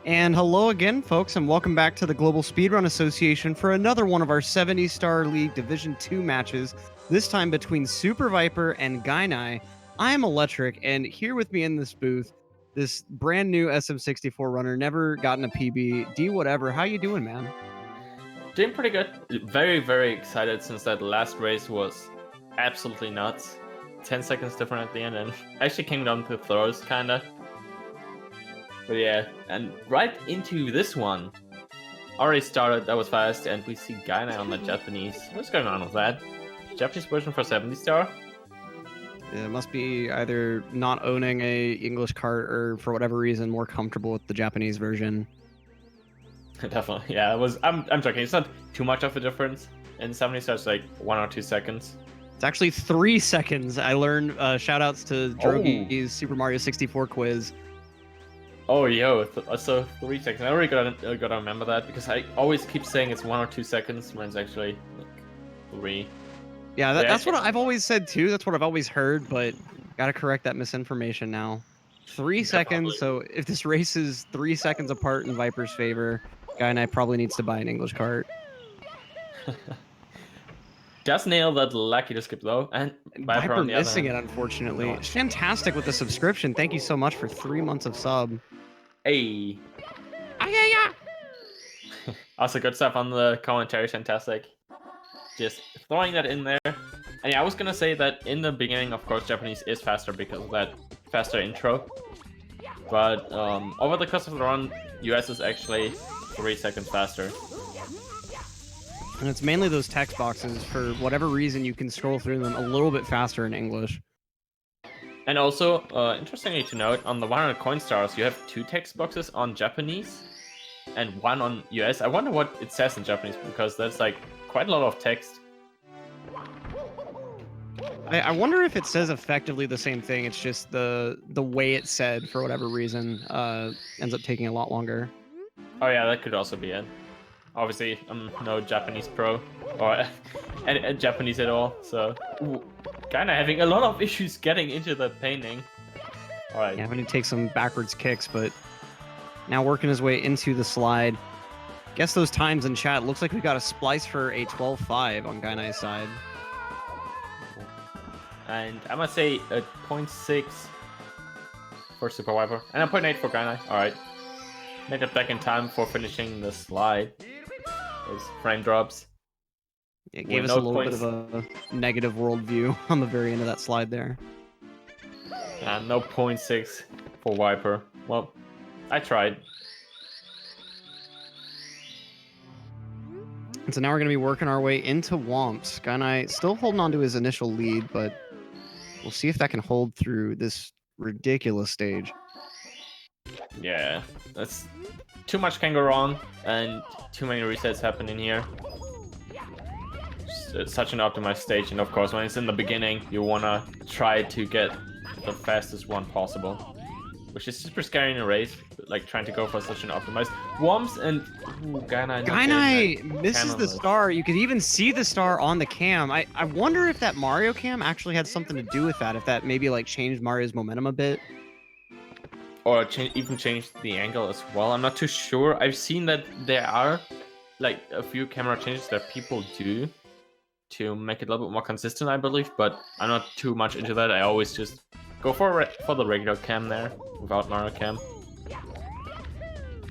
And hello again, folks, and welcome back to the Global Speedrun Association for another one of our 70-star League Division 2 matches, this time between SuperViper and Gainai. I'm Electric, and here with me in this booth, this brand new SM64 runner, never gotten a PB, D whatever. How you doing, man? Doing pretty good. Very, very excited since that last race was absolutely nuts. 10 seconds different at the end, and actually came down to throws, kinda. But yeah, and right into this one. Already started, that was fast, and we see Gainai on the Japanese. What's going on with that? Japanese version for 70-star? It must be either not owning a English cart or, for whatever reason, more comfortable with the Japanese version. Definitely, yeah. I'm joking. It's not too much of a difference. In 70-star, it's like 1 or 2 seconds. It's actually 3 seconds. I learned shoutouts to Drogi's Super Mario 64 quiz. Oh, yo, so 3 seconds. I already gotta remember that because I always keep saying it's 1 or 2 seconds when it's actually like 3. Yeah, that's what I've always said too. That's what I've always heard, but gotta correct that misinformation now. 3 seconds. So if this race is 3 seconds apart in Viper's favor, Gainai probably needs to buy an English cart. Does nail that lucky to skip though, and Viper missing it, unfortunately. It's fantastic with the subscription. Thank you so much for 3 months of sub. Hey. Also good stuff on the commentary, fantastic. Just throwing that in there. And yeah, I was gonna say that in the beginning, of course, Japanese is faster because of that faster intro. But over the course of the run, US is actually 3 seconds faster. And it's mainly those text boxes. For whatever reason, you can scroll through them a little bit faster in English. And also, interestingly to note, on the 100 coin stars, you have 2 text boxes on Japanese and 1 on US. I wonder what it says in Japanese because that's like quite a lot of text. I wonder if it says effectively the same thing. It's just the way it's said, for whatever reason, ends up taking a lot longer. Oh yeah, that could also be it. Obviously, I'm no Japanese pro or Japanese at all, so kind of having a lot of issues getting into the painting. All right. Yeah, having to take some backwards kicks, but now working his way into the slide. Guess those times in chat. Looks like we got a splice for a 12.5 on Gainai's side. And I must say a 0.6 for SuperViper and a 0.8 for Gainai. All right. Made it back in time for finishing the slide. Those frame drops. It gave us a little bit of a negative worldview on the very end of that slide there. And no 0.6 for Viper. Well, I tried. And so now we're going to be working our way into Womps. Gainai still holding on to his initial lead, but we'll see if that can hold through this ridiculous stage. Yeah, that's too much can go wrong, and too many resets happen in here. It's such an optimized stage, and of course, when it's in the beginning, you wanna try to get the fastest one possible, which is super scary in a race, like trying to go for such an optimized Womps and Gainai misses the star. You could even see the star on the cam. I wonder if that Mario cam actually had something to do with that. If that maybe like changed Mario's momentum a bit. Or even change the angle as well. I'm not too sure. I've seen that there are like a few camera changes that people do to make it a little bit more consistent, I believe, but I'm not too much into that. I always just go for the regular cam there without Mario cam.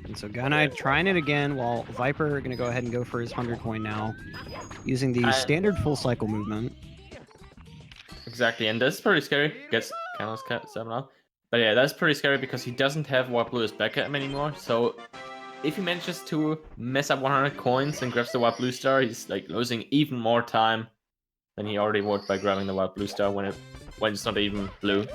And so Gainai trying it again while Viper going to go ahead and go for his 100 coin now using the standard full cycle movement. Exactly, and that's pretty scary. Gets Canos 7 out. But yeah, that's pretty scary because he doesn't have Wild Blue as back at him anymore. So if he manages to mess up 100 coins and grabs the Wild Blue Star, he's like losing even more time than he already would by grabbing the Wild Blue Star when it's not even blue.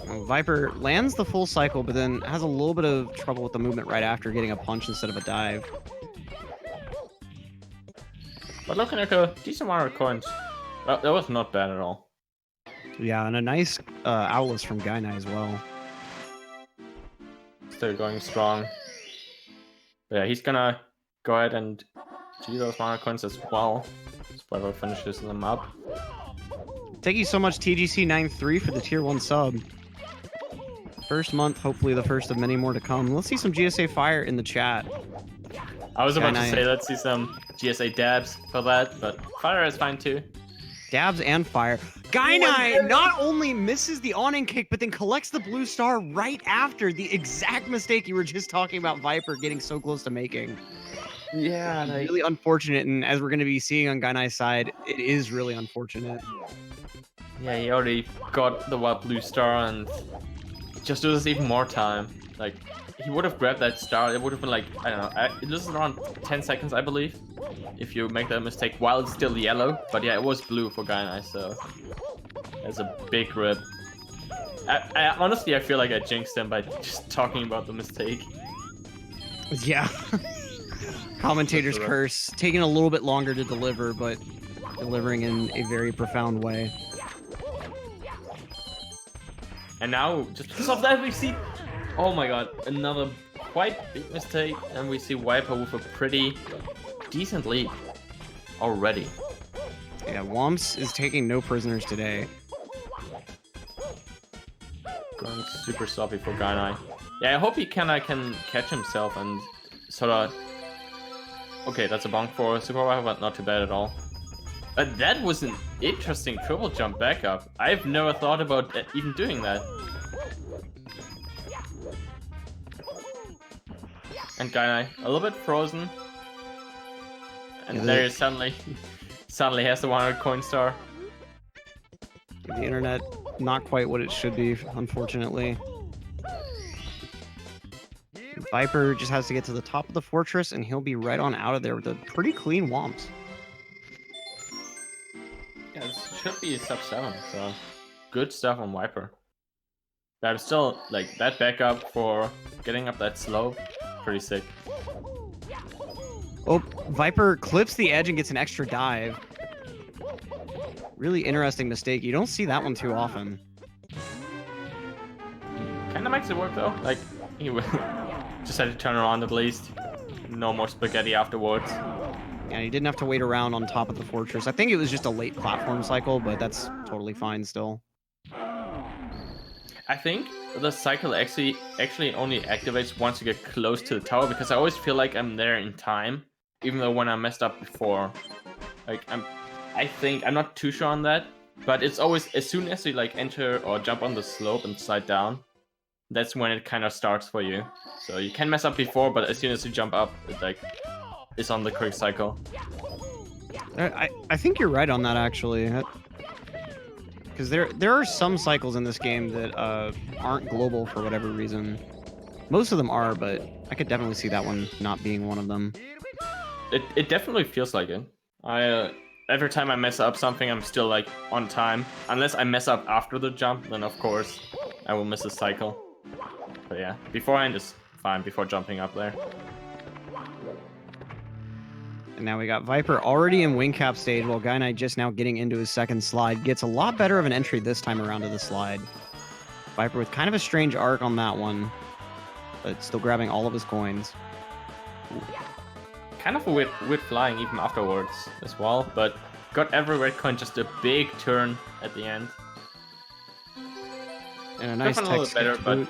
Well, Viper lands the full cycle, but then has a little bit of trouble with the movement right after getting a punch instead of a dive. But looking like a decent amount of coins. That was not bad at all. Yeah, and a nice outlist from Gainai as well. Still going strong. But yeah, he's gonna go ahead and do those mana coins as well. Whoever finishes them up. Thank you so much, TGC93, for the tier 1 sub. First month, hopefully the first of many more to come. Let's see some GSA fire in the chat. I was about to Gainai. say let's see some GSA dabs for that, but fire is fine too. Dabs and fire. Gainai not only misses the awning kick, but then collects the blue star right after the exact mistake you were just talking about Viper getting so close to making. Yeah, like... really unfortunate, and as we're going to be seeing on Gainai's side, it is really unfortunate. Yeah, he already got the wild blue star and just loses even more time. Like, he would have grabbed that star, it would have been like, I don't know, it loses around 10 seconds, I believe, if you make that mistake while it's still yellow. But yeah, it was blue for Gainai, so that's a big rip. I honestly, I feel like I jinxed him by just talking about the mistake. Yeah. Commentator's curse, taking a little bit longer to deliver, but delivering in a very profound way. And now, just because of that, we see, oh my god, another quite big mistake, and we see Viper with a pretty decent lead already. Yeah, Womps is taking no prisoners today. Going super sloppy for Gainai. Yeah, I hope he can catch himself and sort of... Okay, that's a bonk for SuperViper, but not too bad at all. But that was an interesting triple jump back up. I've never thought about even doing that. And Gainai, a little bit frozen. And there he suddenly has the 100 coin star. The internet, not quite what it should be, unfortunately. Viper just has to get to the top of the fortress, and he'll be right on out of there with a pretty clean Womps. Yeah, this should be a sub 7, so good stuff on Viper. But I'm still, like, that backup for getting up that slope, pretty sick. Oh, Viper clips the edge and gets an extra dive. Really interesting mistake. You don't see that one too often. Kinda makes it work though. Like, he just had to turn around at least. No more spaghetti afterwards. Yeah, he didn't have to wait around on top of the fortress. I think it was just a late platform cycle, but that's totally fine still. I think the cycle actually only activates once you get close to the tower, because I always feel like I'm there in time, even though when I messed up before, like I think I'm not too sure on that, but it's always as soon as you like enter or jump on the slope and slide down, that's when it kind of starts for you. So you can mess up before, but as soon as you jump up, it like is on the correct cycle. I think you're right on that actually, because there are some cycles in this game that aren't global for whatever reason. Most of them are, but I could definitely see that one not being one of them. It definitely feels like it. Every time I mess up something, I'm still like on time. Unless I mess up after the jump, then of course I will miss a cycle. But yeah, beforehand is fine before jumping up there. And now we got Viper already in wing cap stage, while Gainai just now getting into his second slide. Gets a lot better of an entry this time around to the slide. Viper with kind of a strange arc on that one, but still grabbing all of his coins. Ooh. Kind of a weird flying even afterwards as well, but got every red coin, just a big turn at the end. And a nice could have been a little better, but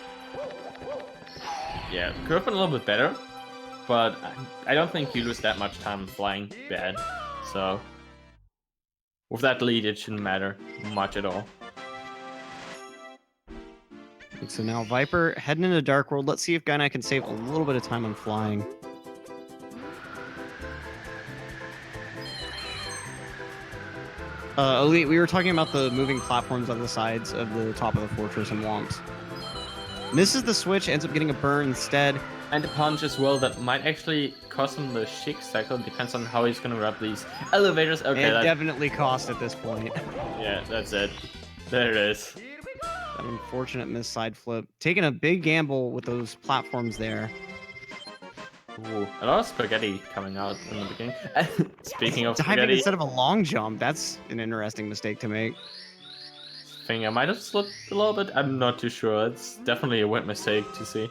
yeah, could have been a little bit better, but I don't think you lose that much time flying bad. So with that lead, it shouldn't matter much at all. So now Viper heading into Dark World. Let's see if Gainai can save a little bit of time on flying. Elite, we were talking about the moving platforms on the sides of the top of the fortress and Womps. Misses the switch, ends up getting a burn instead. And a punch as well that might actually cost him the Chic cycle. Depends on how he's going to grab these elevators. Okay, it definitely cost at this point. Yeah, that's it. There it is. That unfortunate miss side flip. Taking a big gamble with those platforms there. Ooh, a lot of spaghetti coming out in the beginning. Speaking of diving spaghetti, instead of a long jump, that's an interesting mistake to make. I think I might have slipped a little bit. I'm not too sure. It's definitely a wet mistake to see.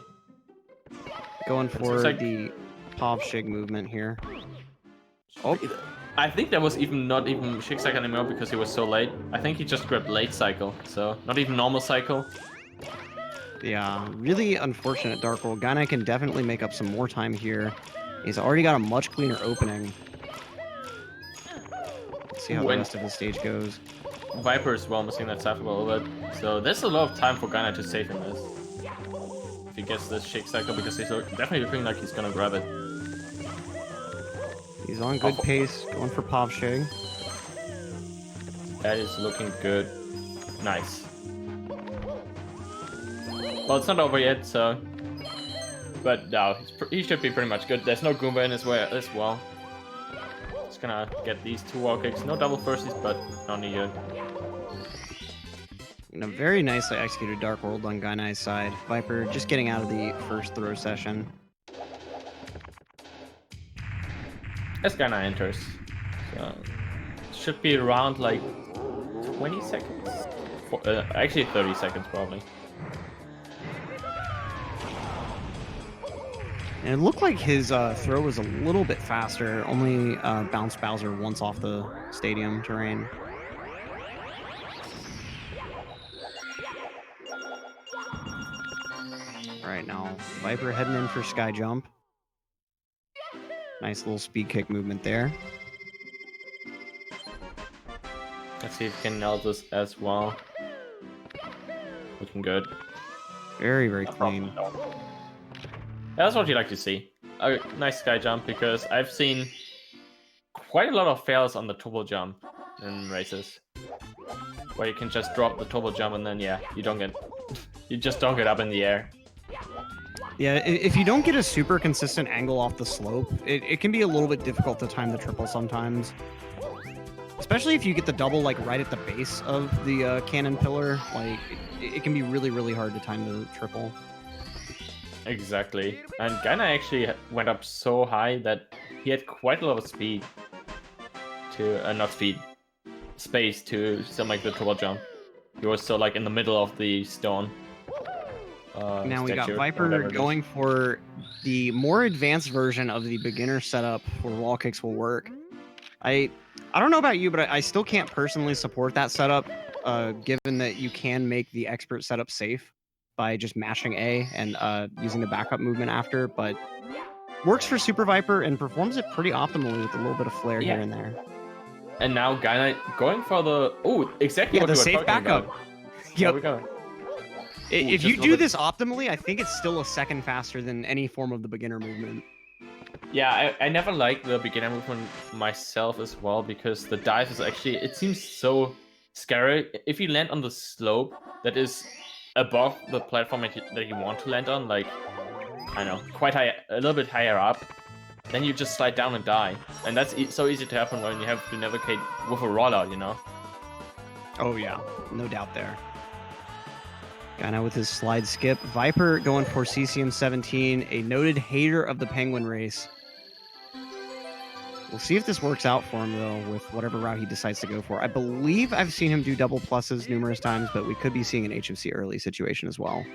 Going for the Pov Shig movement here. Oh, I think that was not even Shig cycle anymore because he was so late. I think he just grabbed late cycle, so not even normal cycle. Yeah, really unfortunate dark roll. Gainai can definitely make up some more time here. He's already got a much cleaner opening. Let's see how the rest of the stage goes. Viper is well missing that side a little bit, so there's a lot of time for Gainai to save in this. If he gets this shake cycle, because he's definitely looking like he's gonna grab it. He's on good pace, going for Pov Shig. That is looking good. Nice. Well, it's not over yet, so... But no, he should be pretty much good. There's no Goomba in his way as well. Just gonna get these 2 wall kicks. No double firsties, but not needed. A very nicely executed dark roll on Gainai's side. Viper just getting out of the first throw session. As Gainai enters. So, should be around like 20 seconds? Actually 30 seconds probably. And it looked like his throw was a little bit faster, only bounced Bowser once off the stadium terrain. Right now, Viper heading in for Sky Jump. Nice little speed kick movement there. Let's see if he can nail this as well. Looking good. Very, very clean. That's what you like to see. A nice sky jump, because I've seen quite a lot of fails on the turbo jump in races. Where you can just drop the turbo jump and then you just don't get up in the air. Yeah, if you don't get a super consistent angle off the slope, it can be a little bit difficult to time the triple sometimes. Especially if you get the double like right at the base of the cannon pillar, like it can be really, really hard to time the triple. Exactly. And Gainai actually went up so high that he had quite a lot of speed to, not speed, space to make the triple jump. He was so like in the middle of the stone. Now we got Viper going for the more advanced version of the beginner setup where wall kicks will work. I don't know about you, but I still can't personally support that setup, given that you can make the expert setup safe by just mashing A and using the backup movement after, but works for SuperViper and performs it pretty optimally with a little bit of flair here and there. And now Gainai going for the exactly what the we were safe talking backup. about. Yep. There we go. If you do this optimally, I think it's still a second faster than any form of the beginner movement. Yeah, I never liked the beginner movement myself as well, because the dive is actually, it seems so scary. If you land on the slope that is above the platform that you want to land on, like, I don't know, quite high, a little bit higher up, then you just slide down and die. And that's so easy to happen when you have to navigate with a rollout, you know? Oh yeah, no doubt there. Gainai with his slide skip. Viper going for CCM17, a noted hater of the penguin race. We'll see if this works out for him, though, with whatever route he decides to go for. I believe I've seen him do double pluses numerous times, but we could be seeing an HFC early situation as well.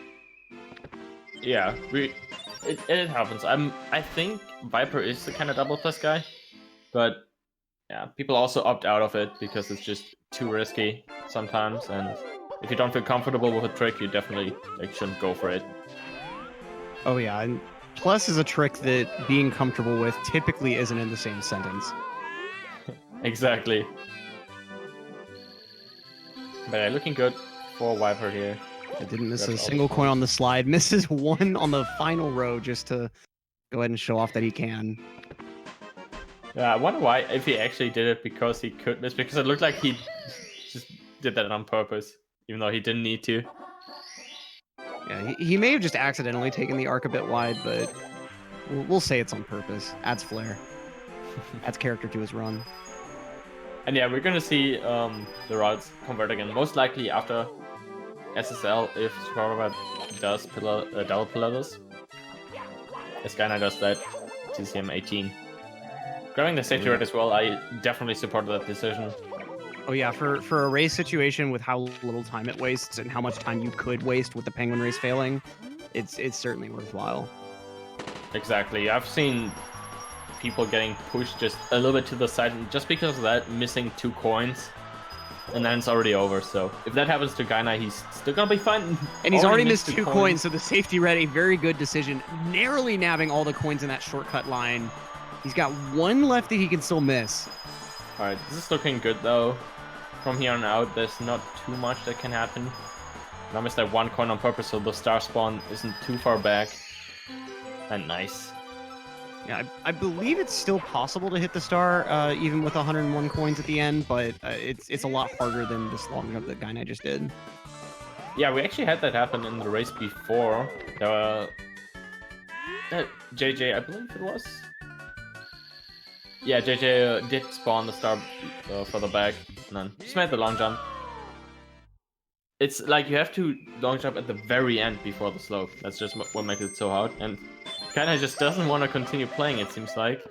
Yeah, it happens. I think Viper is the kind of double plus guy, but yeah, people also opt out of it because it's just too risky sometimes, and if you don't feel comfortable with a trick, you definitely shouldn't go for it. Oh yeah, and plus is a trick that being comfortable with typically isn't in the same sentence. Exactly. But yeah, looking good for Viper here. I didn't miss a single coin on the slide. Misses one on the final row just to go ahead and show off that he can. Yeah, I wonder why, if he actually did it because he could miss, because it looked like he just did that on purpose, even though he didn't need to. Yeah, he may have just accidentally taken the arc a bit wide, but we'll say it's on purpose. Adds flair. Adds character to his run. And yeah, we're gonna see the routes convert again, most likely after SSL if SuperViperT does double pillars. As Gainai does that, CCM18. Grabbing the safety rate as well, I definitely support that decision. Oh yeah, for a race situation with how little time it wastes and how much time you could waste with the penguin race failing, it's certainly worthwhile. Exactly. I've seen people getting pushed just a little bit to the side just because of that, missing 2 coins. and then it's already over. So if that happens to Gainai, he's still gonna be fine. And he's already missed 2 coins, so the safety ready, very good decision. Narrowly nabbing all the coins in that shortcut line. He's got 1 left that he can still miss. All right, this is looking good though. From here on out, there's not too much that can happen. And I missed that 1 coin on purpose, so the star spawn isn't too far back. And nice. Yeah, I believe it's still possible to hit the star, even with 101 coins at the end, but it's a lot harder than this long jump that Gainai just did. Yeah, we actually had that happen in the race before. JJ, I believe it was. Yeah, JJ did spawn the star further back, and then just made the long jump. It's like you have to long jump at the very end before the slope. That's just what makes it so hard. And Gainai just doesn't want to continue playing, it seems like.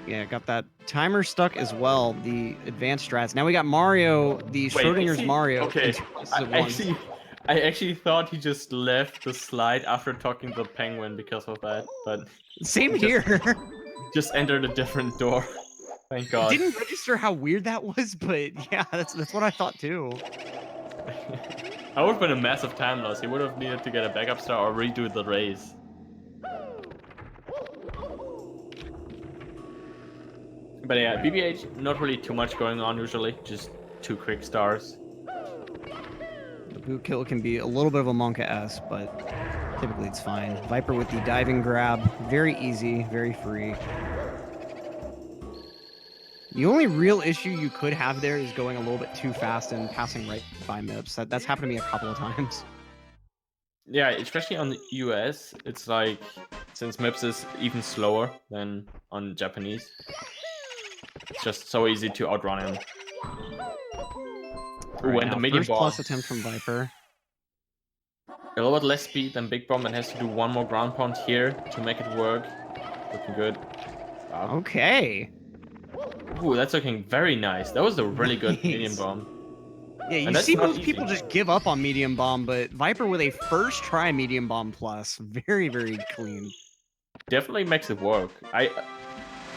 Yeah, got that timer stuck as well, the advanced strats. Now we got Mario, the Schrodinger's Mario. Okay, I actually thought he just left the slide after talking to the penguin because of that, but... Same here. Just entered a different door. Thank God. I didn't register how weird that was, but yeah, that's what I thought too. That would have been a massive time loss. He would have needed to get a backup star or redo the race. But yeah, BBH, not really too much going on usually, just 2 quick stars. The boot kill can be a little bit of a Monka-S, but typically it's fine. Viper with the diving grab, very easy, very free. The only real issue you could have there is going a little bit too fast and passing right by MIPS. That's happened to me a couple of times. Yeah, especially on the US, it's like, since MIPS is even slower than on Japanese, it's just so easy to outrun him. Right, and the medium bomb. Plus attempt from Viper. A little bit less speed than Big Bomb and has to do 1 more ground pound here to make it work. Looking good. Wow. Okay. Ooh, that's looking very nice. That was a really good medium bomb. Yeah, you see most people just give up on medium bomb, but Viper with a first try medium bomb plus. Very, very clean. Definitely makes it work.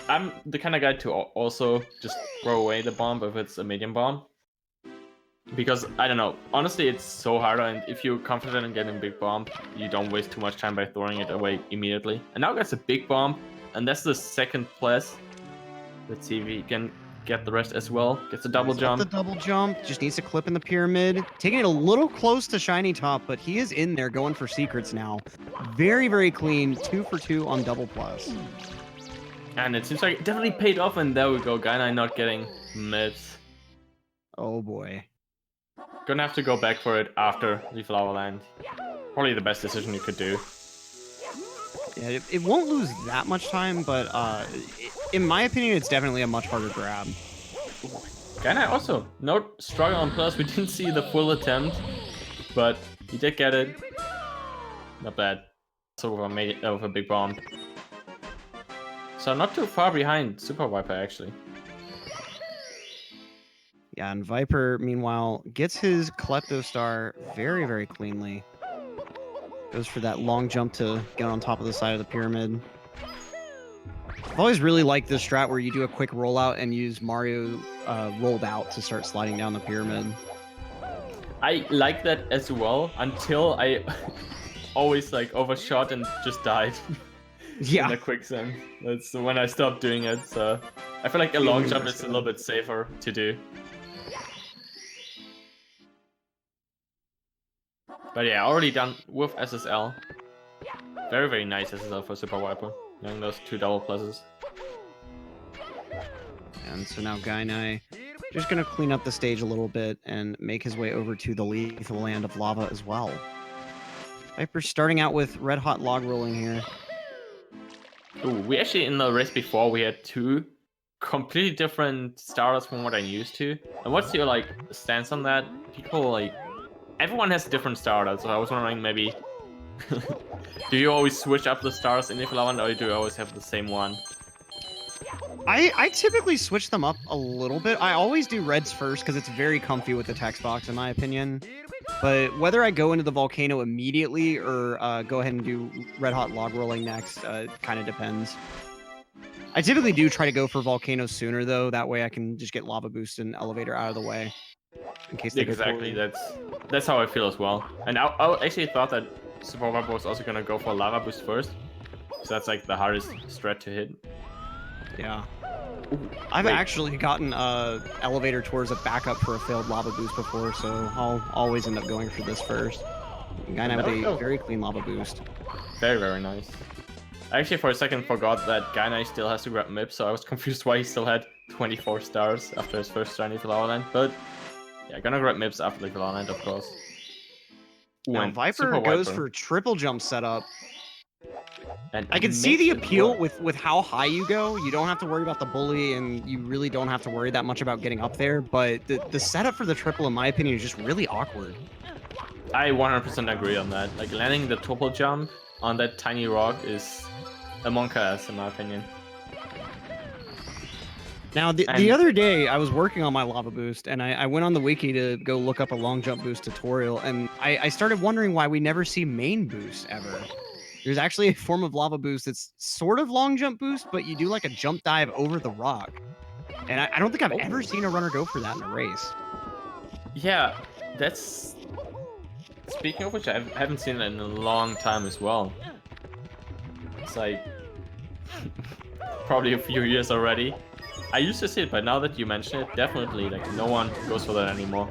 I'm the kind of guy to also just throw away the bomb if it's a medium bomb. Because, I don't know, honestly it's so hard, and if you're confident in getting big bomb, you don't waste too much time by throwing it away immediately. And now gets a big bomb, and that's the 2nd place. Let's see if he can get the rest as well. Gets a double jump. The double jump, just needs to clip in the pyramid. Taking it a little close to Shiny Top, but he is in there going for secrets now. Very, very clean, 2 for 2 on double plus. And it seems like it definitely paid off, and there we go, Gainai not getting MIPS. Oh boy. Gonna have to go back for it after the Flower Land. Probably the best decision you could do. Yeah, it won't lose that much time, but in my opinion, it's definitely a much harder grab. Gainai also, no struggle on plus. We didn't see the full attempt, but he did get it. Not bad. So with a big bomb. So not too far behind SuperViperT actually. Yeah, and Viper, meanwhile, gets his Klepto Star very, very cleanly. Goes for that long jump to get on top of the side of the pyramid. I've always really liked this strat where you do a quick rollout and use Mario rolled out to start sliding down the pyramid. I like that as well, until I always like overshot and just died. Yeah. In the quicksand. That's when I stopped doing it, so I feel like a long jump is a little bit safer to do. But yeah, already done with SSL. Very, very nice SSL for SuperViperT. Getting those 2 double pluses. And so now Gainai just going to clean up the stage a little bit and make his way over to the lethal land of lava as well. Viper starting out with red hot log rolling here. Ooh, we actually, in the race before, we had 2 completely different starters from what I'm used to. And what's your, like, stance on that? People, like... Everyone has different starters, so I was wondering maybe... do you always switch up the stars in the Flower, or do you always have the same one? I typically switch them up a little bit. I always do reds first because it's very comfy with the text box, in my opinion. But whether I go into the volcano immediately or go ahead and do red hot log rolling next, kind of depends. I typically do try to go for volcanoes sooner though. That way I can just get lava boost and elevator out of the way in case they Exactly, go that's how I feel as well. And I actually thought that SuperViperT was also gonna go for lava boost first, so that's like the hardest strat to hit. Yeah. I've actually gotten elevator towards a backup for a failed lava boost before, so I'll always end up going for this first. Gainai with a very clean lava boost. Very, very nice. I actually for a second forgot that Gainai still has to grab MIP, so I was confused why he still had 24 stars after his first try into Lava Land, but yeah, gonna grab MIPs after the Lava Land, of course. Now Viper goes for triple jump setup. And I can see the appeal with how high you go. You don't have to worry about the bully, and you really don't have to worry that much about getting up there, but the setup for the triple, in my opinion, is just really awkward. I 100% agree on that. Like, landing the triple jump on that tiny rock is a monk-ass, in my opinion. Now, the other day, I was working on my lava boost, and I went on the wiki to go look up a long jump boost tutorial, and I started wondering why we never see main boost ever. There's actually a form of lava boost that's sort of long jump boost, but you do like a jump dive over the rock. And I don't think I've ever seen a runner go for that in a race. Yeah, that's... Speaking of which, I haven't seen it in a long time as well. It's like... probably a few years already. I used to see it, but now that you mention it, definitely, like, no one goes for that anymore.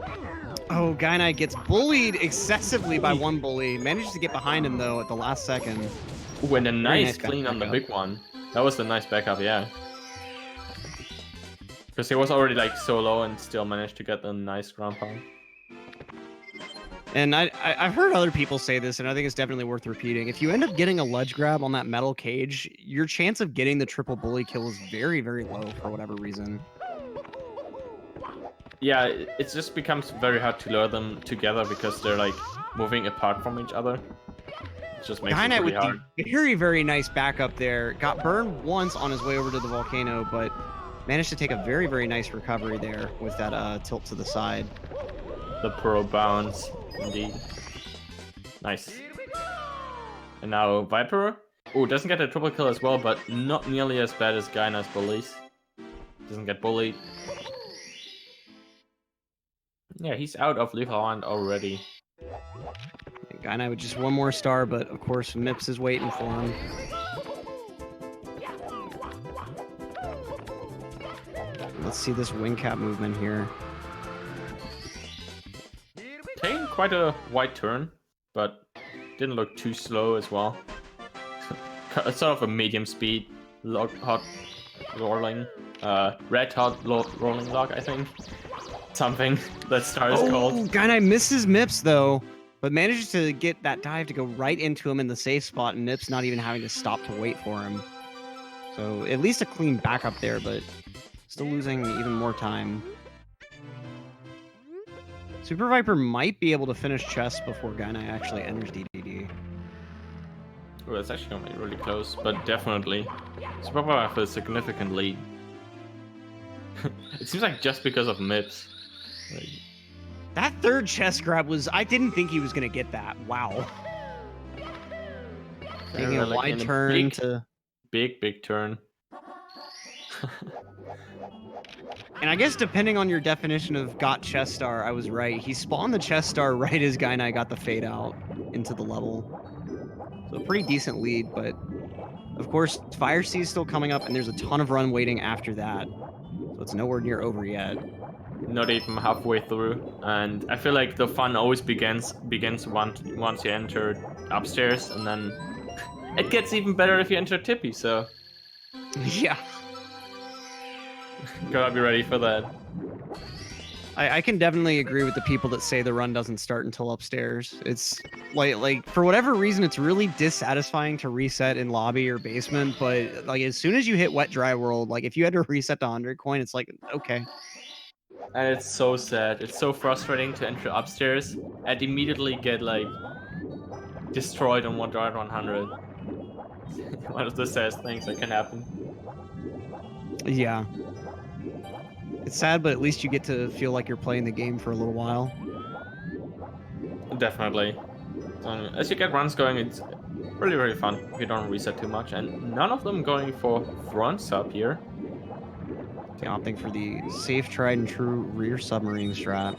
Oh, Gainai gets bullied excessively by one bully. Manages to get behind him, though, at the last second. Ooh, and a nice clean on the big one. That was the nice backup, yeah. Because he was already, like, so low and still managed to get a nice ground pound. And I've heard other people say this, and I think it's definitely worth repeating. If you end up getting a ledge grab on that metal cage, your chance of getting the triple bully kill is very, very low for whatever reason. Yeah, it just becomes very hard to lure them together because they're like moving apart from each other. It just makes it pretty hard. The very, very nice backup there. Got burned once on his way over to the volcano, but managed to take a very, very nice recovery there with that tilt to the side. The pro bounce, indeed. Nice. And now Viper. Oh, doesn't get a triple kill as well, but not nearly as bad as Gainai's bullies. Doesn't get bullied. Yeah, he's out of Lava Land already. Gainai with just one more star, but of course Mips is waiting for him. Let's see this wing cap movement here. Taking quite a wide turn, but didn't look too slow as well. It's sort of a medium speed hot rolling, red hot rolling log, I think. Something that star is called. Gainai misses Mips though, but manages to get that dive to go right into him in the safe spot, and Mips not even having to stop to wait for him. So at least a clean backup there, but still losing even more time. SuperViper might be able to finish chess before Gainai actually enters DDD. Oh, that's actually gonna be really close, but definitely SuperViper has a significant lead. It seems like just because of Mips. Like... That third chest grab was... I didn't think he was going to get that. Wow. Taking a wide turn to... Big turn. And I guess depending on your definition of got chest star, I was right. He spawned the chest star right as Gainai got the fade out into the level. So a pretty decent lead, but... Of course, Fire Sea is still coming up, and there's a ton of run waiting after that. So it's nowhere near over yet. Not even halfway through, and I feel like the fun always begins once you enter upstairs, and then it gets even better if you enter Tippy. So yeah, gotta be ready for that. I can definitely agree with the people that say the run doesn't start until upstairs. It's like for whatever reason, it's really dissatisfying to reset in lobby or basement. But like as soon as you hit wet dry world, like if you had to reset to 100 coin, it's like okay. And it's so sad. It's so frustrating to enter upstairs and immediately get like destroyed on 100. One of the saddest things that can happen. Yeah. It's sad, but at least you get to feel like you're playing the game for a little while. Definitely. As you get runs going, Really, really fun if you don't reset too much. And none of them going for front sub here. Opting for the safe, tried and true rear submarine strat.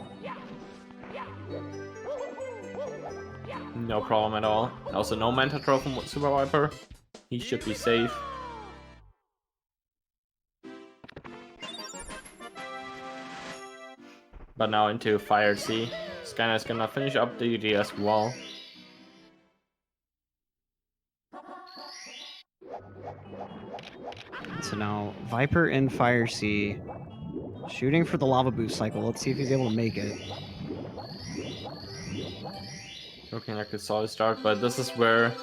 No problem at all. Also, no Commentators from Super Viper. He should be safe. But now into Fire C. Gainai is gonna finish up the UD as well. So now Viper and Fire C shooting for the lava boost cycle. Let's see if he's able to make it. Looking like a solid start, but this is where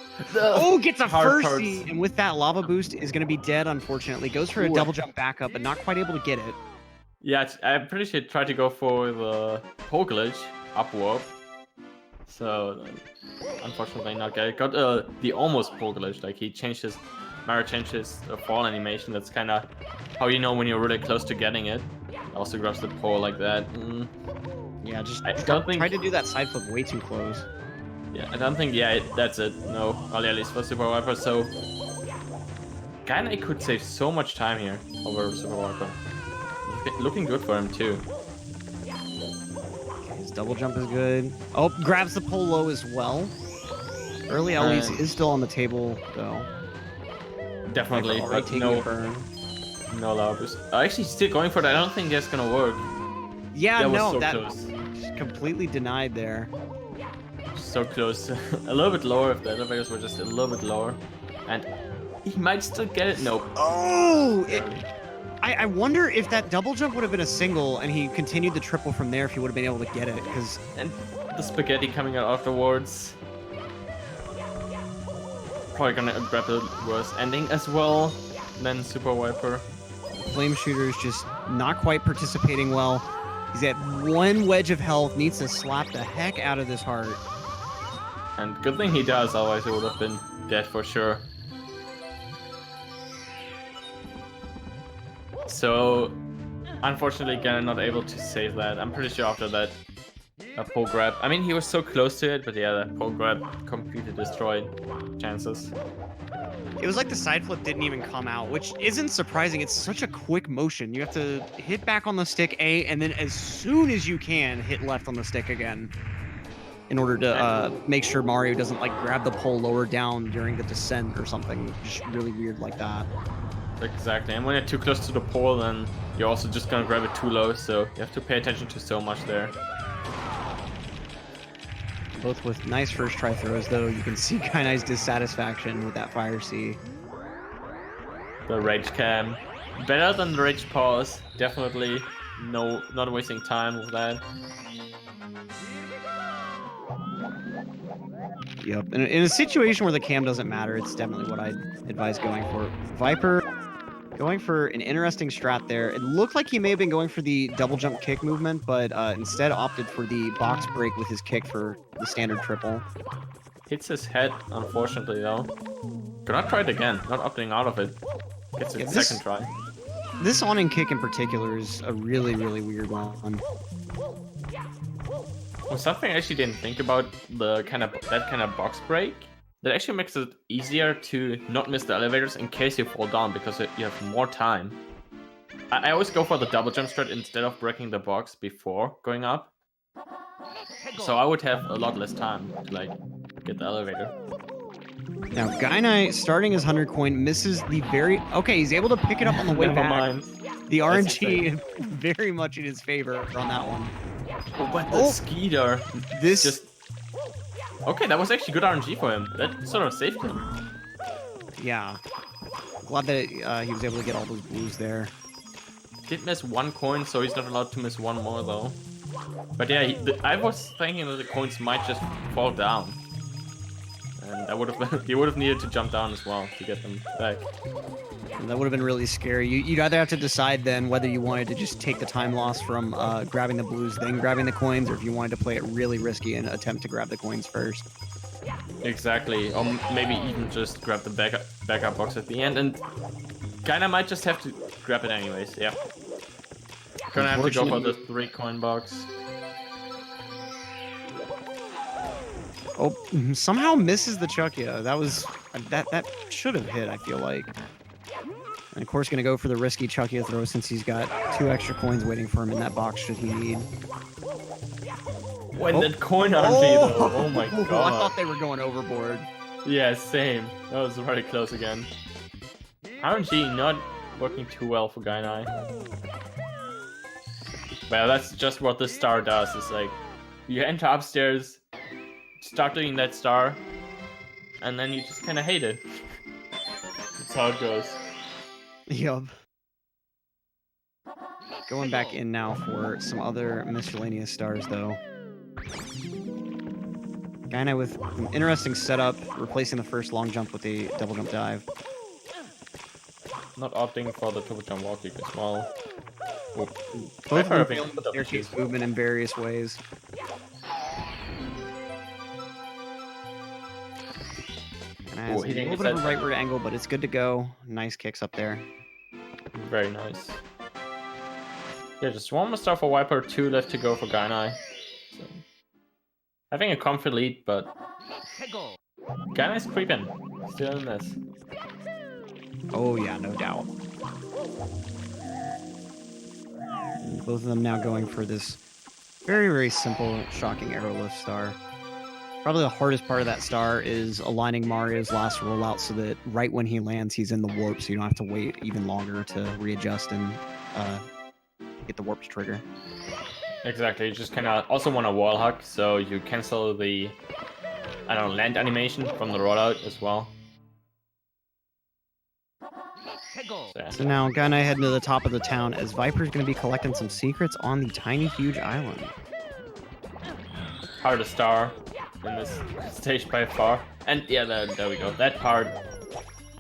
gets a hard first parts. C, and with that lava boost is going to be dead, unfortunately. Goes for a double jump backup, but not quite able to get it. Yeah, I'm pretty sure he tried to go for the pole glitch up warp. So unfortunately not get it. Got the almost pole glitch. Like he changed his fall animation. That's kind of how you know when you're really close to getting it. Also grabs the pole like that. Yeah, just tried to do that side flip way too close. Yeah, I don't think. Yeah, that's it. No, only at least for Super Viper. So Gainai could save so much time here over Super Viper. Looking good for him too. His double jump is good. Oh, grabs the pole low as well. Early Ellie's is still on the table though. Definitely, but no lava boost. Actually, still going for that. I don't think that's gonna work. Yeah, that no, was so that close. Completely denied there. So close. A little bit lower if the elevators were just a little bit lower, and he might still get it. Nope. Oh! I wonder if that double jump would have been a single and he continued the triple from there if he would have been able to get it, because... And the spaghetti coming out afterwards. Probably gonna grab the worst ending as well than Super Viper. Flame Shooter is just not quite participating well. He's at one wedge of health, needs to slap the heck out of this heart. And good thing he does, otherwise he would have been dead for sure. So, unfortunately, Gainai not able to save that. I'm pretty sure after that pole grab. I mean, he was so close to it, but yeah, that pole grab completely destroyed chances. It was like the side flip didn't even come out, which isn't surprising. It's such a quick motion. You have to hit back on the stick A, and then as soon as you can, hit left on the stick again, in order to make sure Mario doesn't like grab the pole lower down during the descent or something just really weird like that. Exactly, and when you're too close to the pole, then you're also just gonna grab it too low, so you have to pay attention to so much there. Both with nice first try throws, though. You can see Gainai's dissatisfaction with that Fire C. The rage cam. Better than the rage pause. Definitely not wasting time with that. Yep. In a situation where the cam doesn't matter, it's definitely what I'd advise going for. Viper going for an interesting strat there. It looked like he may have been going for the double jump kick movement, but instead opted for the box break with his kick for the standard triple. Hits his head, unfortunately, though. Gonna try it again, not opting out of it. Gets it second try. This on-in kick in particular is a really, really weird one. Well, something I actually didn't think about, that kind of box break. That actually makes it easier to not miss the elevators in case you fall down, because you have more time. I always go for the double jump strat instead of breaking the box before going up. So I would have a lot less time to like get the elevator. Now Gainai, starting his 100 coin, misses the very... Okay, he's able to pick it up on the way Never back. mind. The RNG very much in his favor on that one. Oh, but the Skeeter. This... Just... Okay, that was actually good RNG for him. That sort of saved him. Yeah. Glad that he was able to get all those blues there. Did miss one coin, so he's not allowed to miss one more, though. But yeah, I was thinking that the coins might just fall down. And that would have he would have needed to jump down as well to get them back. And that would have been really scary. You'd either have to decide then whether you wanted to just take the time loss from grabbing the blues, then grabbing the coins, or if you wanted to play it really risky and attempt to grab the coins first. Exactly, or maybe even just grab the backup box at the end, and Gainai might just have to grab it anyways. Yeah, gonna have to go for the 3 coin box. Oh, somehow misses the Chuckya. That was that should have hit, I feel like. And of course, gonna go for the risky Chuckya throw since he's got 2 extra coins waiting for him in that box should he need. When that coin RNG though, oh my god. I thought they were going overboard. Yeah, same. That was very close again. RNG not working too well for Gainai. Well, that's just what this star does. It's like, you enter upstairs, start doing that star, and then you just kind of hate it. That's how it goes. Yup. Going back in now for some other miscellaneous stars, though. Gainai with an interesting setup, replacing the first long jump with a double jump dive. Not opting for the triple jump wall kick as well. Both of them failing the staircase movement in various ways. And has a little bit of a rightward angle, but it's good to go. Nice kicks up there. Very nice. Yeah, just one more star for Viper, 2 left to go for Gainai. So, having a comfy lead, but Gainai's creeping. Still in this. Oh yeah, no doubt. And both of them now going for this very, very simple, shocking arrow lift star. Probably the hardest part of that star is aligning Mario's last rollout so that right when he lands, he's in the warp, so you don't have to wait even longer to readjust and get the warp to trigger. Exactly, you just kind of also want a wall hug, so you cancel the, I don't know, land animation from the rollout as well. So now Gainai heading to the top of the town as Viper's going to be collecting some secrets on the tiny, huge island. Hardest star in this stage by far. And yeah, there we go. That part,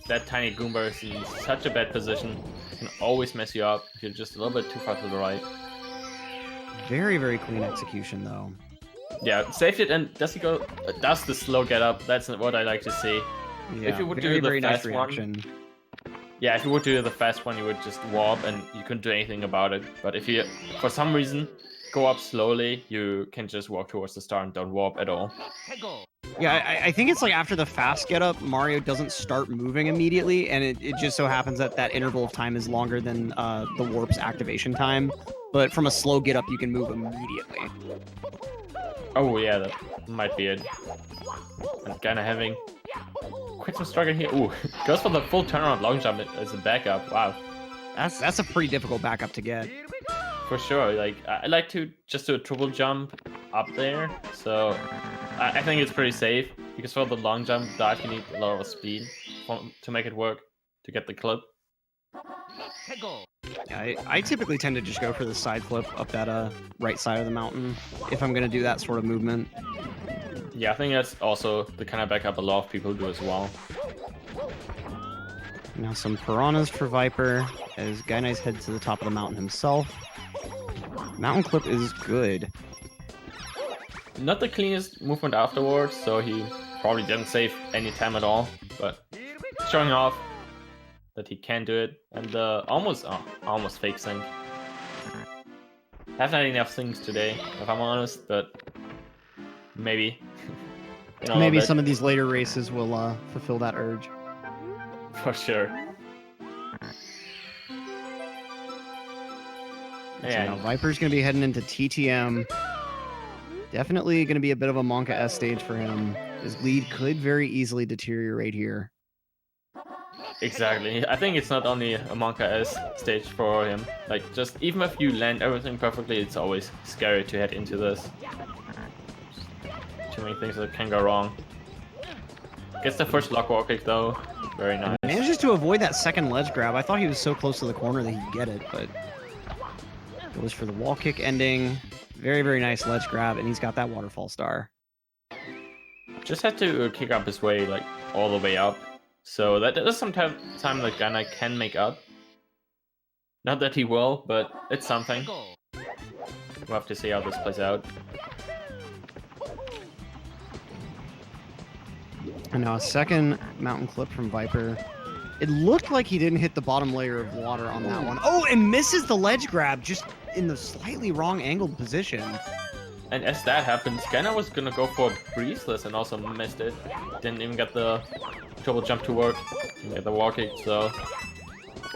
that tiny Goomba is in such a bad position. Can always mess you up if you're just a little bit too far to the right. Very, very clean execution, though. Yeah, saved it, and does he go? Does the slow get up? That's what I like to see. Yeah, if you would do the fast one, yeah, if you would do the fast one, you would just warp and you couldn't do anything about it. But if you, for some reason, go up slowly, you can just walk towards the star and don't warp at all. Yeah, I think it's like after the fast get up, Mario doesn't start moving immediately, and it just so happens that that interval of time is longer than the warp's activation time. But from a slow get up, you can move immediately. Oh yeah, that might be it. And kind of having quite some struggle here. Ooh, goes for the full turnaround long jump as a backup. Wow, that's a pretty difficult backup to get. For sure. Like I like to just do a triple jump up there, so I think it's pretty safe because for the long jump dive you need a lot of speed to make it work to get the clip. Yeah, I typically tend to just go for the side flip up that right side of the mountain if I'm gonna do that sort of movement. Yeah, I think that's also the kind of backup a lot of people do as well. Now some piranhas for Viper as Gainai's head to the top of the mountain himself. Mountain clip is good. Not the cleanest movement afterwards, so he probably didn't save any time at all, but showing off that he can do it, and almost fake sync. Haven't had enough syncs today, if I'm honest, but maybe. Maybe some of these later races will fulfill that urge. For sure. So now Viper's going to be heading into TTM. Definitely going to be a bit of a Monka S stage for him. His lead could very easily deteriorate here. Exactly. I think it's not only a Monka S stage for him. Like, just even if you land everything perfectly, it's always scary to head into this. Too many things that can go wrong. Gets the first lock wall kick though. Very nice. And manages to avoid that second ledge grab. I thought he was so close to the corner that he'd get it, but goes for the wall kick ending. Very, very nice ledge grab, and he's got that waterfall star. Just had to kick up his way, like, all the way up. So that is some time that Gainai can make up. Not that he will, but it's something. We'll have to see how this plays out. And now a second mountain clip from Viper. It looked like he didn't hit the bottom layer of water on that one. Oh, and misses the ledge grab just in the slightly wrong angled position. And as that happens, Gainai was gonna go for breezeless and also missed it. Didn't even get the triple jump to work. Didn't get the wall kick, so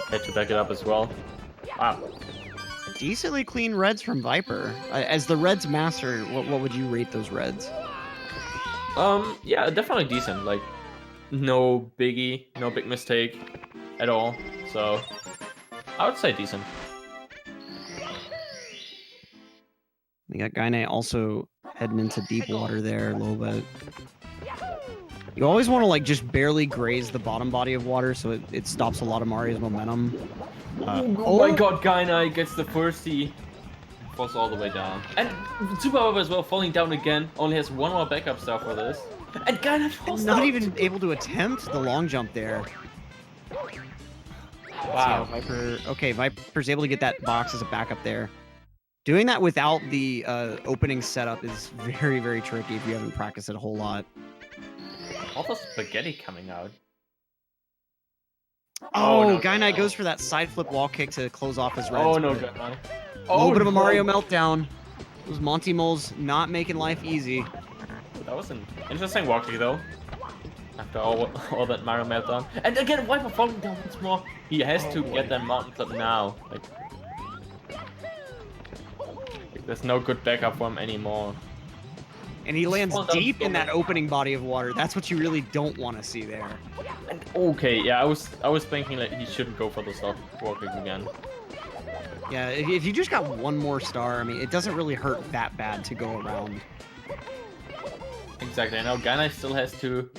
had to back it up as well. Wow. Decently clean reds from Viper. As the reds master, what would you rate those reds? Yeah, definitely decent. Like, no biggie, no big mistake at all. So, I would say decent. We got Gainai also heading into deep water there a little bit. You always want to like just barely graze the bottom body of water so it stops a lot of Mario's momentum. Oh my god, Gainai gets the firstie. Falls all the way down. And SuperViper as well, falling down again. Only has one more backup star for this. And Gainai falls Not down. even able to attempt the long jump there. Wow. Viper. Okay, Viper's able to get that box as a backup there. Doing that without the opening setup is very, very tricky if you haven't practiced it a whole lot. All the spaghetti coming out. Oh, no, Gainai no. goes for that side flip wall kick to close off his reds. Oh no, but Gainai. a little bit of a Mario meltdown. Those Monty Moles not making life easy. That was an interesting wall kick though. After all that Mario meltdown. And again, Viper falling down once more. He has to get that mountain flip now. Like, there's no good backup for him anymore. And he lands Well done, deep in Phil. that opening body of water. That's what you really don't want to see there. And okay, yeah, I was thinking that he shouldn't go for the soft wall kick again. Yeah, if you just got one more star, I mean, it doesn't really hurt that bad to go around. Exactly. Now Gainai still has to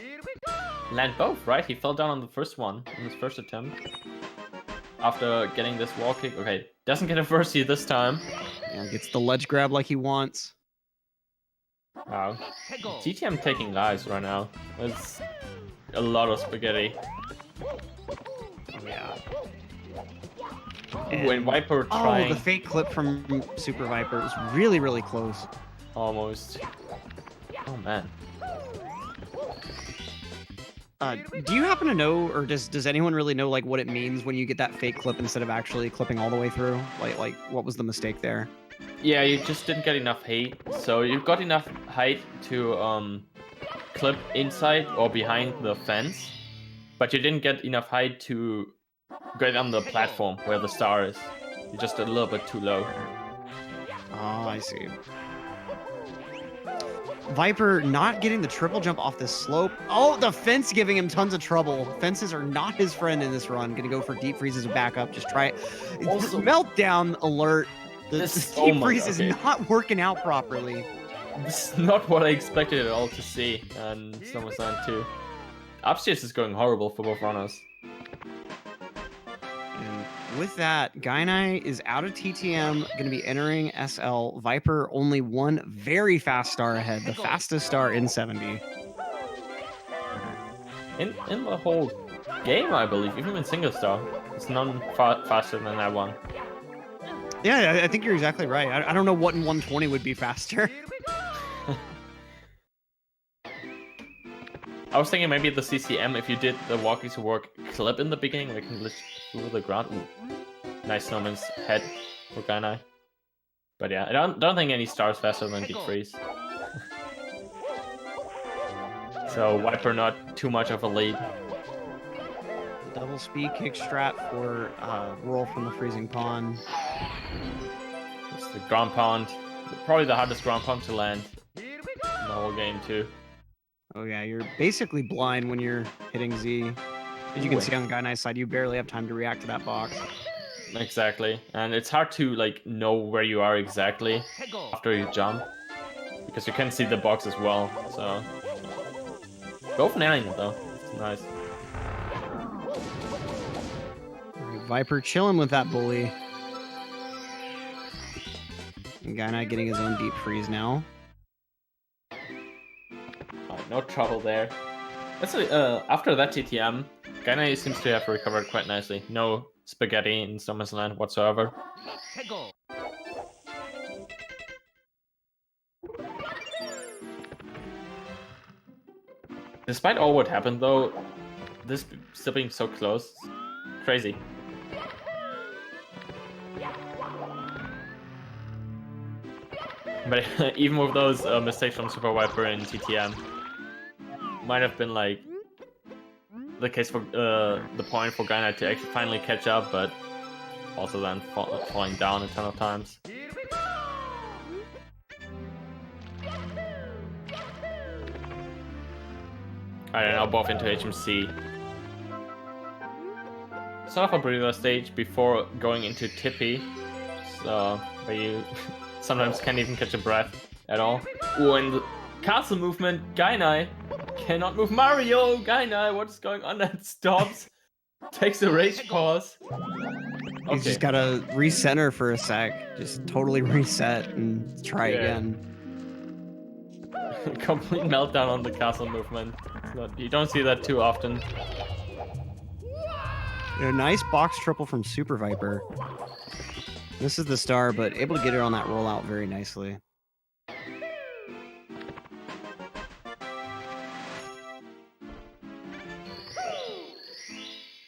land both, right? He fell down on the first one in his first attempt. After getting this wall kick, okay, doesn't get a firstie this time. Yeah, gets the ledge grab like he wants. Wow. TTM taking lives right now. That's a lot of spaghetti. Yeah. When Viper trying... Oh, the fake clip from SuperViper was really, really close. Almost. Oh man. Do you happen to know, or does anyone really know, like, what it means when you get that fake clip instead of actually clipping all the way through? Like what was the mistake there? Yeah, you just didn't get enough height. So you got enough height to clip inside or behind the fence, but you didn't get enough height to get on the platform where the star is. You're just a little bit too low. Oh, I see. Viper not getting the triple jump off this slope. Oh, the fence giving him tons of trouble. Fences are not his friend in this run. Gonna go for deep freeze as a backup. Just try it. Also- Meltdown alert. The This- deep oh my freeze God, is okay. not working out properly. This is not what I expected at all to see, and SummerSlam 2. Upstairs is going horrible for both runners. And with that, Gainai is out of TTM, going to be entering SL. Viper only one very fast star ahead, the fastest star in 70. In the whole game, I believe, even in single star, it's none faster than that one. Yeah, I think you're exactly right. I don't know what in 120 would be faster. I was thinking maybe the CCM, if you did the walkie to work clip in the beginning, we can glitch through the ground. Ooh. Nice snowman's head for Gainai. But yeah, I don't think any stars faster than Deep Freeze. So Viper not too much of a lead. Double speed kick strat for roll from the freezing pond. It's the ground pound. Probably the hardest ground pound to land in the whole game too. Oh yeah, you're basically blind when you're hitting Z. As you can Ooh. see on Gainai's side, you barely have time to react to that box. Exactly, and it's hard to like know where you are exactly after you jump because you can see the box as well. So both nailing it though. It's nice. Alright, Viper chilling with that bully. And Gainai getting his own deep freeze now. No trouble there. Actually, after that TTM, Gainai seems to have recovered quite nicely. No spaghetti in SummerSlam whatsoever. Despite all what happened though, this still being so close, crazy. But even with those mistakes from Super Viper and TTM, might have been like the case for the point for Gainai to actually finally catch up, but also then falling down a ton of times. Alright, now both into HMC. Start off a breather stage before going into Tippy, so where you sometimes can't even catch a breath at all. Oh, and the castle movement, Gainai cannot move Mario! Gainai, what is going on? That stops, takes a rage pause. Okay. He's just gotta recenter for a sec, just totally reset and try again. Complete meltdown on the castle movement. You don't see that too often. A nice box triple from SuperViper. This is the star, but able to get it on that rollout very nicely.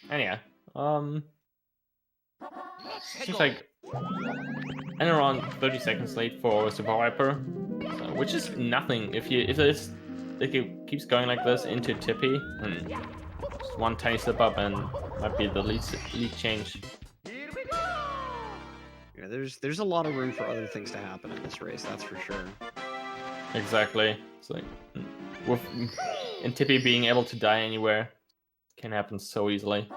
And yeah, seems like and around 30 seconds late for SuperViper, so, which is nothing if it keeps going like this into Tippy, and just one tiny slip up and might be the lead change. Yeah, there's a lot of room for other things to happen in this race, that's for sure. Exactly. It's like in Tippy being able to die anywhere can happen so easily.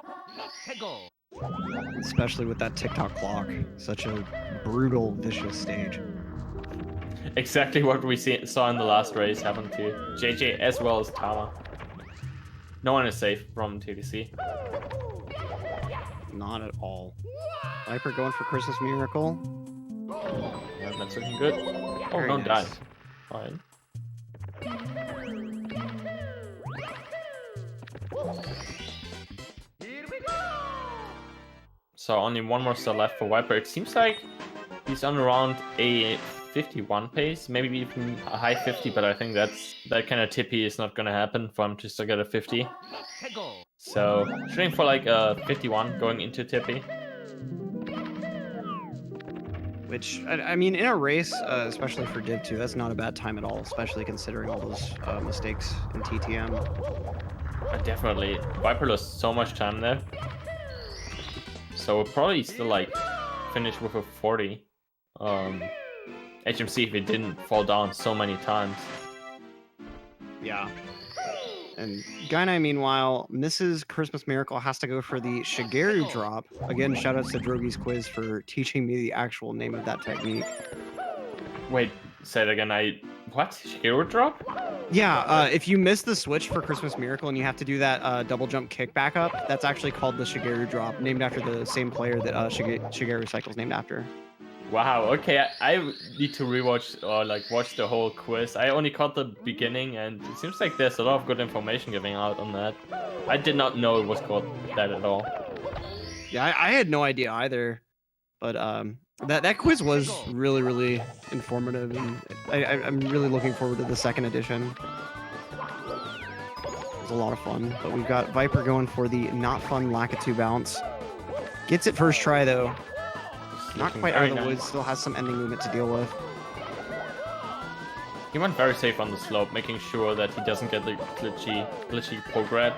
Especially with that TikTok clock. Such a brutal, vicious stage. Exactly what we saw in the last race happen to JJ as well as Tama. No one is safe from TDC. Not at all. Viper going for Christmas Miracle. Yeah, that's looking good. Oh, Very no nice. dive. Fine. So only one more star left for Viper. It seems like he's on around a 51 pace, maybe even a high 50, but I think that kind of Tippy is not gonna happen for him to still get a 50. So shooting for like a 51 going into Tippy. Which, I mean, in a race, especially for Div 2, that's not a bad time at all, especially considering all those mistakes in TTM. Definitely. Viper lost so much time there. So we'll probably still like finish with a 40. HMC if it didn't fall down so many times. Yeah. And Gainai, meanwhile, misses Christmas Miracle, has to go for the Shigeru drop. Again, shoutouts to Drogi's Quiz for teaching me the actual name of that technique. Wait, say it again. What? Shigeru drop? Yeah, if you miss the switch for Christmas Miracle and you have to do that double jump kick back up, that's actually called the Shigeru drop, named after the same player that Shigeru Cycle's named after. Wow, okay, I need to rewatch or like watch the whole quiz. I only caught the beginning and it seems like there's a lot of good information giving out on that. I did not know it was called that at all. Yeah, I had no idea either. But that quiz was really, really informative, and I'm really looking forward to the second edition. It was a lot of fun, but we've got Viper going for the not fun Lakitu bounce. Gets it first try though. Not quite out of the woods, still has some ending movement to deal with. He went very safe on the slope, making sure that he doesn't get the glitchy pull grab.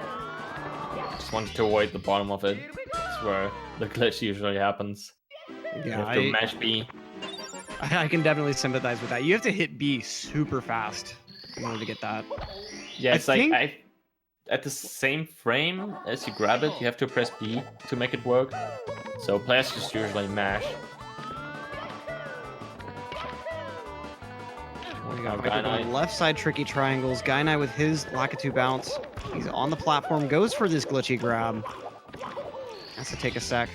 Just wanted to avoid the bottom of it. That's where the glitch usually happens. Yeah, you have to mash B. I can definitely sympathize with that. You have to hit B super fast in order to get that. Yeah, it's like at the same frame as you grab it, you have to press B to make it work. So players just usually mash. We got Gainai. Left side tricky triangles. Gainai with his Lakitu bounce. He's on the platform, goes for this glitchy grab. Has to take a sec.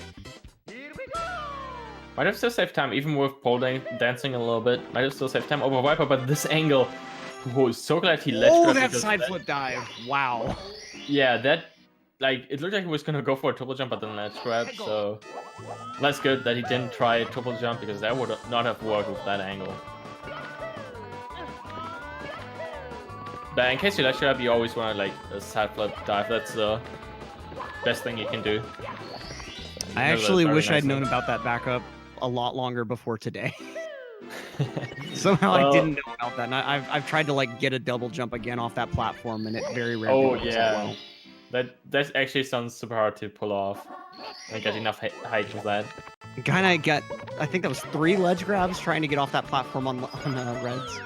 Might have still saved time, even with pole dancing a little bit. Might have still saved time over Viper, but this angle. Oh, so glad he ledge grabbed. Oh, that side flip dive. Wow. Yeah, that, like, it looked like he was gonna go for a triple jump, but then ledge grab, so that's good that he didn't try a triple jump, because that would not have worked with that angle. But in case you ledge grab, you always want to, like, a side flip dive. That's the best thing you can do. I actually wish I'd known about that backup a lot longer before today. Somehow Well, I didn't know about that. And I've tried to like get a double jump again off that platform, and it very rarely works out well. That actually sounds super hard to pull off and get enough height with that. Gainai got, I think that was 3 ledge grabs trying to get off that platform on Reds.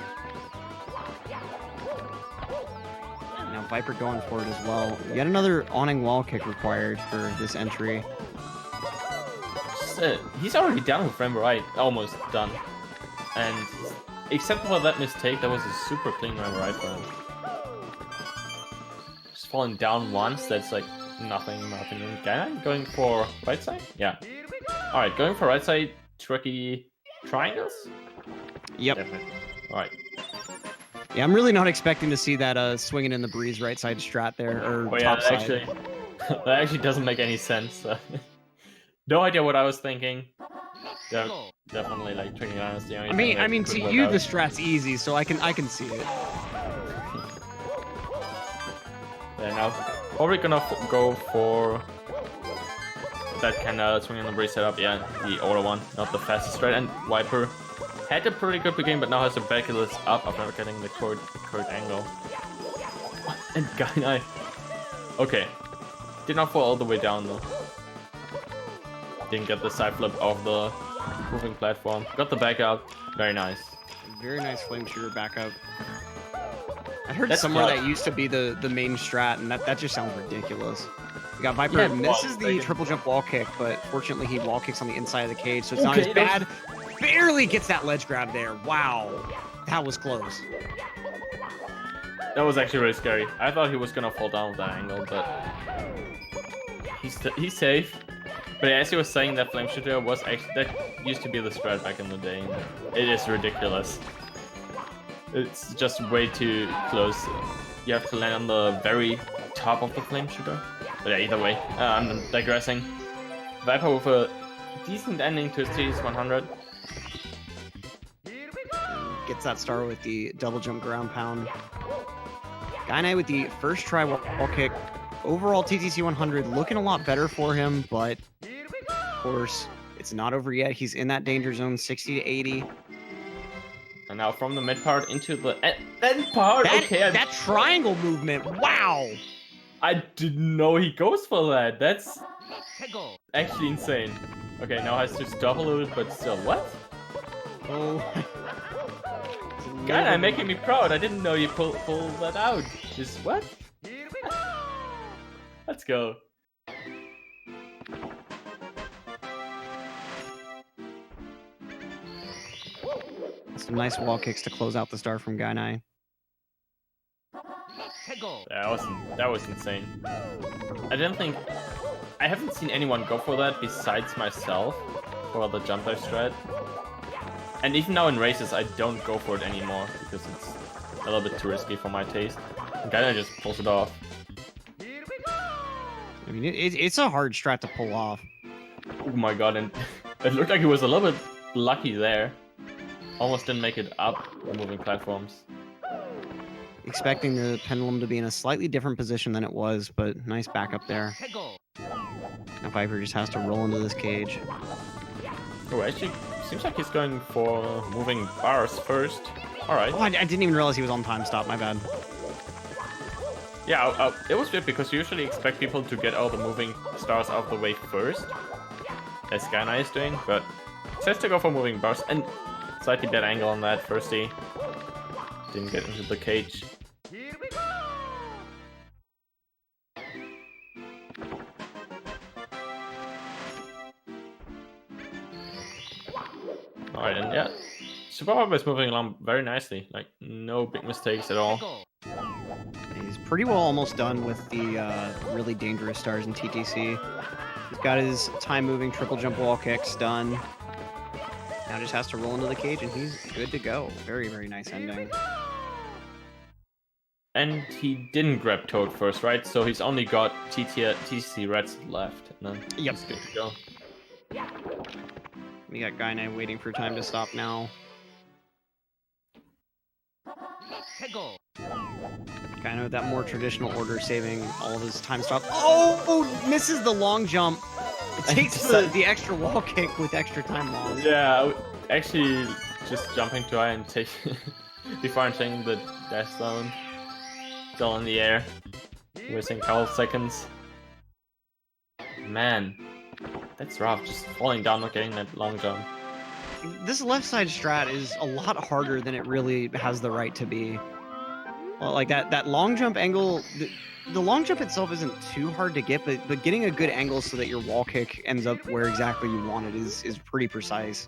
Now Viper going for it as well. Yet another awning wall kick required for this entry. He's already done with ramp right, almost done. And except for that mistake, that was a super clean ramp right for him. Just falling down once, that's like nothing in my opinion. Gainai going for right side? Yeah. Alright, going for right side, tricky triangles? Yep. Definitely. Alright. Yeah, I'm really not expecting to see that swinging in the breeze right side strat there, or top side. Actually, that actually doesn't make any sense. No idea what I was thinking. Definitely like tricking on the only thing I mean, to you the strat's easy, so I can see it. Yeah, now probably gonna go for that kind of swing in the breeze setup. Yeah, the older one, not the fastest strat. And Viper had a pretty good beginning, but now has to back this up after getting the correct angle. And Gainai, okay, did not fall all the way down though. Didn't get the side flip of the moving platform. Got the back out. Very nice. Very nice flame shooter backup. I heard somewhere that used to be the main strat, and that just sounds ridiculous. We got Viper misses the triple jump wall kick, but fortunately he wall kicks on the inside of the cage, so it's not as bad. Barely gets that ledge grab there. Wow. That was close. That was actually really scary. I thought he was gonna fall down with that angle, but he's safe. But as you were saying, that flame shooter was actually, that used to be the strat back in the day. It is ridiculous. It's just way too close. You have to land on the very top of the flame shooter. But yeah, either way, I'm digressing. Viper with a decent ending to his TTC100. Gets that star with the double jump ground pound. Gainai with the first try wall kick. Overall TTC 100 looking a lot better for him, but of course it's not over yet. He's in that danger zone, 60 to 80. And now from the mid part into the end part. That triangle movement, wow! I didn't know he goes for that. That's actually insane. Okay, now has to stop a little bit, but still, what? Oh. Gainai making me proud. I didn't know you pull that out. Just what? Let's go. Some nice wall kicks to close out the star from Gainai. That was insane. I haven't seen anyone go for that besides myself for the jump dive strat. And even now in races, I don't go for it anymore because it's a little bit too risky for my taste. And Gainai just pulls it off. I mean, it's a hard strat to pull off. Oh my god, and it looked like he was a little bit lucky there. Almost didn't make it up the moving platforms. Expecting the pendulum to be in a slightly different position than it was, but nice backup there. Now Viper just has to roll into this cage. Oh, actually, seems like he's going for moving bars first. Alright. Oh, I didn't even realize he was on time stop, my bad. Yeah, it was weird because you usually expect people to get all the moving stars out of the way first, as Gainai is doing, but he has to go for moving bars, and slightly bad angle on that firsty. Didn't get into the cage. Alright, and yeah, SuperViperT is moving along very nicely, like no big mistakes at all. He's pretty well almost done with the really dangerous stars in TTC. He's got his time-moving triple jump wall kicks done. Now just has to roll into the cage and he's good to go. Very, very nice ending. And he didn't grab Toad first, right? So he's only got TTC Reds left. And then he's good to go. We got Gainai waiting for time to stop now. Gainai with that more traditional order, saving all of his time stop. Oh, misses the long jump. It takes the extra wall kick with extra time loss. Yeah, actually just jumping to high and take before entering the dash zone. Still in the air, wasting a couple of seconds. Man, that's rough. Just falling down, not getting that long jump. This left side strat is a lot harder than it really has the right to be. Well, like that long jump angle, the long jump itself isn't too hard to get, but getting a good angle so that your wall kick ends up where exactly you want it is pretty precise.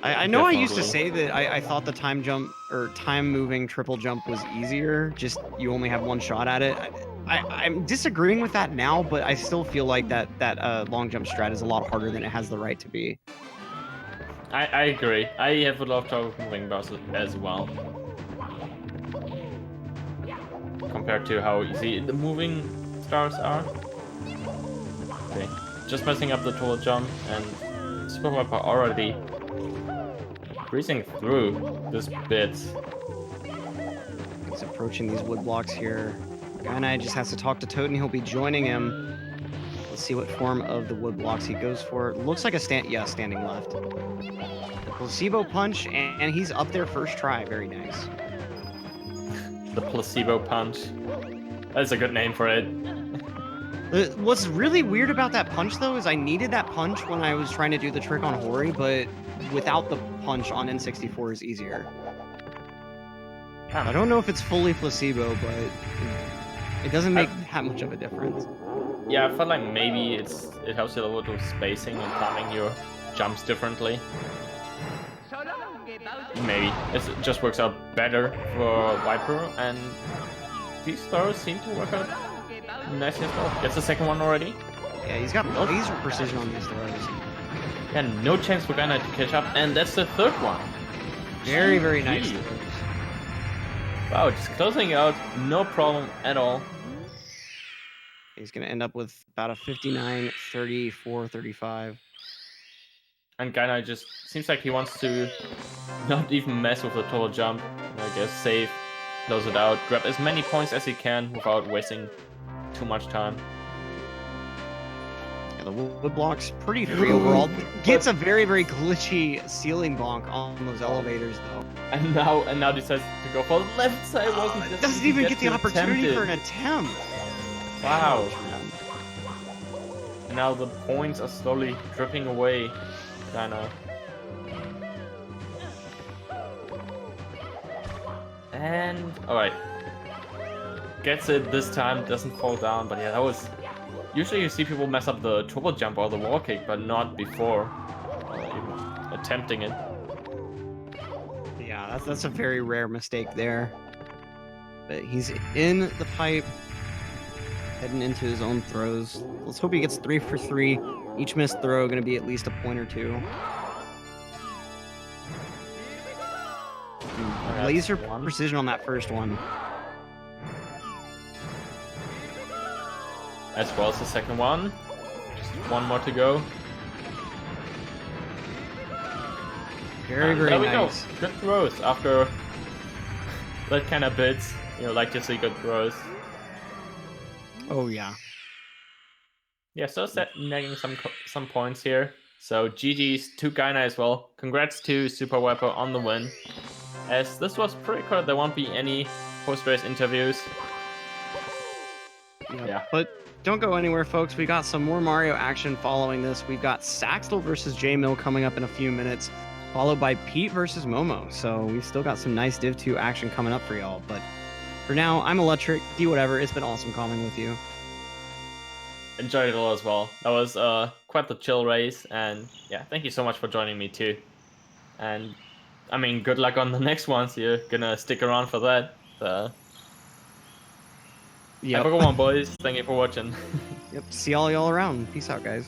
I know Definitely. I used to say that I thought the time jump or time moving triple jump was easier, just you only have one shot at it. I'm disagreeing with that now, but I still feel like that long jump strat is a lot harder than it has the right to be. I agree. I have a lot of trouble moving bars as well. Compared to how easy the moving stars are. Okay, just messing up the total jump, and SuperViper already breezing through this bit. He's approaching these wood blocks here. Gainai just has to talk to Toad and he'll be joining him. Let's see what form of the wood blocks he goes for. Looks like a standing left. The placebo punch, and he's up there first try. Very nice. The placebo punch. That's a good name for it. What's really weird about that punch, though, is I needed that punch when I was trying to do the trick on Hori, but without the punch on N64 is easier. I don't know if it's fully placebo, but it doesn't make that much of a difference. Yeah, I felt like maybe it helps you a little bit with spacing and timing your jumps differently. Maybe it just works out better for Viper, and these throws seem to work out nice as well. Gets the second one already. Yeah, he's got laser precision on these throws. And no chance for Gainai to catch up, and that's the third one. Very, very nice. Wow, just closing out, no problem at all. He's going to end up with about a 59, 34, 35. And Gainai just seems like he wants to not even mess with the total jump. I guess save, close it out, grab as many points as he can without wasting too much time. Yeah, the wood block's pretty free overall. Gets a very, very glitchy ceiling bonk on those elevators, though. And now decides to go for the left side. Doesn't even get the opportunity for an attempt. Wow. Now the points are slowly dripping away. Gainai. And alright. Gets it this time, doesn't fall down, but yeah, that was... Usually you see people mess up the triple jump or the wall kick, but not before even attempting it. Yeah, that's a very rare mistake there. But he's in the pipe, heading into his own throws. Let's hope he gets 3 for 3. Each missed throw going to be at least a point or two. Laser precision on that first one. As well as the second one. Just one more to go. Very, very there we nice. Go. Good throws after that kind of bits. You know, like to see good throws. Oh yeah. Yeah, so nagging some points here. So GG's to Gainai as well. Congrats to SuperViper on the win. As this was pretty cool, there won't be any post-race interviews. Yeah. But don't go anywhere, folks. We got some more Mario action following this. We've got Saxtel versus J-Mill coming up in a few minutes, followed by Pete versus Momo. So we've still got some nice Div 2 action coming up for y'all. But for now, I'm Electric. Do whatever. It's been awesome calling with you. Enjoyed it all as well. That was quite the chill race, and yeah, thank you so much for joining me too. And I mean, good luck on the next ones. You're gonna stick around for that. Yep. Have a good one, boys. Thank you for watching. Yep. See all y'all around. Peace out, guys.